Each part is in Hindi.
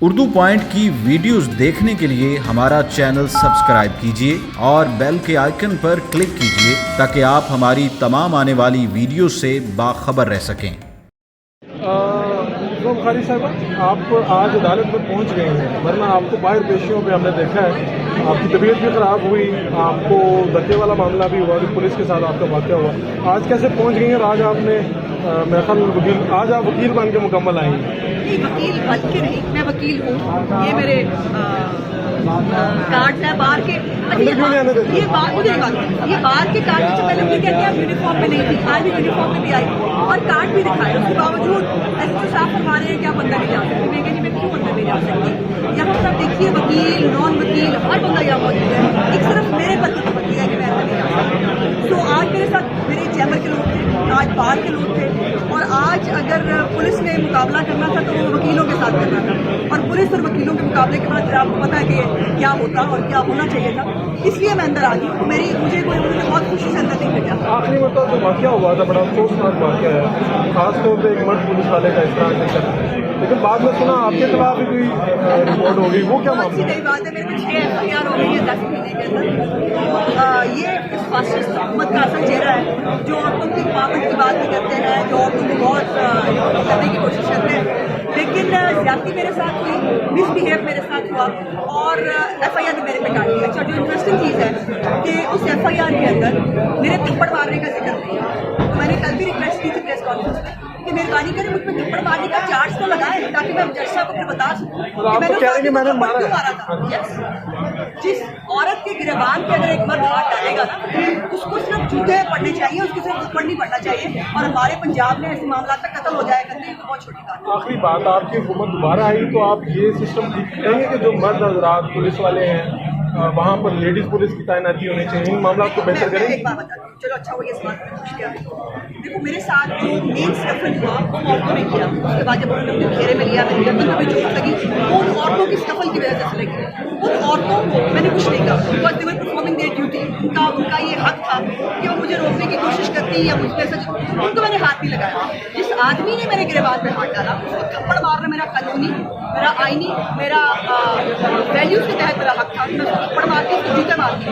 उर्दू पॉइंट की वीडियोस देखने के लिए हमारा चैनल सब्सक्राइब कीजिए और बेल के आइकन पर क्लिक कीजिए ताकि आप हमारी तमाम आने वाली वीडियो से बाखबर रह सकें। बुखारी साहब, आप आज अदालत में पहुंच गए हैं, वरना आपको बाहर पेशियों पे हमने देखा है आपकी तबीयत भी ख़राब हुई, आपको धक्के वाला मामला भी हुआ, पुलिस के साथ आपका वाक़या हुआ। आज कैसे पहुंच गई हैं और आज आपने मेरे ख्याल वकील, आज आप वकील बन के मुकम्मल आई हैं? नहीं, वकील बन के नहीं, मैं वकील हूँ। ये मेरे कार्ड है बाहर के। ये बाहर मुझे ये बाहर के कार्ड से पहले मुझे कहते हैं यूनिफॉर्म में नहीं थी, आज भी यूनिफॉर्म में भी आई और कार्ड भी दिखाए। उसके बावजूद ऐसे तो साफ फरमा रहे हैं कि आप अंदर नहीं जा सकते। मैं कहती मैं क्यों अंदर नहीं जा सकती? यहाँ पर देखिए वकील, नॉन वकील, हर बंदा यहाँ मौजूद है। एक सिर्फ मेरे पर पाबंदी है कि मैं अंदर नहीं जा सकती। तो आज मेरे साथ मेरे चैम्बर के लोग थे, आज बाहर के लोग थे, और आज अगर पुलिस ने मुकाबला करना था तो वो वकीलों के साथ करना था। और पुलिस और वकीलों के मुकाबले के बाद आपको पता है कि क्या होता और क्या होना चाहिए था, इसलिए मैं अंदर आ गई। मुझे बहुत खुशी से अंदर नहीं भेजा। आखिरी मतलब जो वाक़या हुआ था बड़ा अफसोसनाक वाक़या है, खासतौर पर एक मर्द पुलिस वाले का इस तरह नहीं करता, लेकिन बाद में सुना आपके खिलाफ भी कोई रिपोर्ट हो गई, वो क्या मामला? नई बात है, मेरे 6 FIR हो गई है 10 महीने के अंदर। ये इस फासिस्ट हुकूमत का असर चेहरा है, जो औरतों की पाबंदी की बात भी करते हैं, जो औरतों को बहुत करने की कोशिश करते हैं। लेकिन ज्यादती मेरे साथ हुई, मिसबिहेव मेरे साथ हुआ और FIR भी मेरे पे काट दिया। अच्छा, जो इंटरेस्टिंग चीज़ है कि उस FIR के अंदर मेरे थप्पड़ मारने का जिक्र नहीं है। तो मैंने कल भी रिक्वेस्ट की थी प्रेस कॉन्फ्रेंस में कि मेहरबानी करें मुझ पर थप्पड़ मारने का चार्ज तो लगाए ताकि मैं जज साहब को फिर बता सकूं कि मैंने मारा था। यस, जिस औरत के गिरबान पे अगर एक मर्द हाथ डालेगा ना, उसको सिर्फ जूते पड़ने चाहिए, उसको सिर्फ थप्पड़ नहीं पड़ना चाहिए। और हमारे पंजाब में ऐसे मामला तक कत्ल हो जाया करते हैं, तो बहुत छोटी बात है। आखिरी बात, आपकी हुकूमत दोबारा आई तो आप ये सिस्टम ठीक करेंगे कि जो मर्द हजरात पुलिस वाले हैं वहाँ पर लेडीज पुलिस की तैनाती होनी चाहिए, इन मामला को बेहतर करें? एक बात बताती हूँ, चलो अच्छा हुआ ये सवाल पूछ लिया। देखो, मेरे साथ जो मेन स्कफल हुआ वो औरतों ने किया। उसके बाद जब उन्होंने मुझे घेरे में लिया, मेरी गर्दन में भी चोट लगी, वो उन औरतों की स्कफल की वजह से लगी। उन औरतों को मैंने कुछ नहीं कहा, because they were performing there duty. उनका ये हक था कि वो मुझे रोकने की कोशिश करती या मुझ पर ऐसा, उनको मैंने हाथ नहीं लगाया। जिस आदमी ने मेरे गिरबान पर हाथ डाला उसको थप्पड़ मारना मेरा कानूनी, मेरा आईनी, मेरा वैल्यूज के तहत मेरा हक था। मैं उसको थप्पड़ मारती, उसको जूते मारती,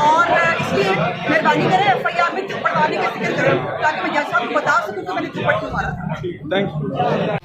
और इसलिए मेहरबानी करें FIR में थप्पड़ मारने का जिक्र करें ताकि मैं जज साहब को बता सकूं कि मैंने थप्पड़ क्यों मारा था। Thank you.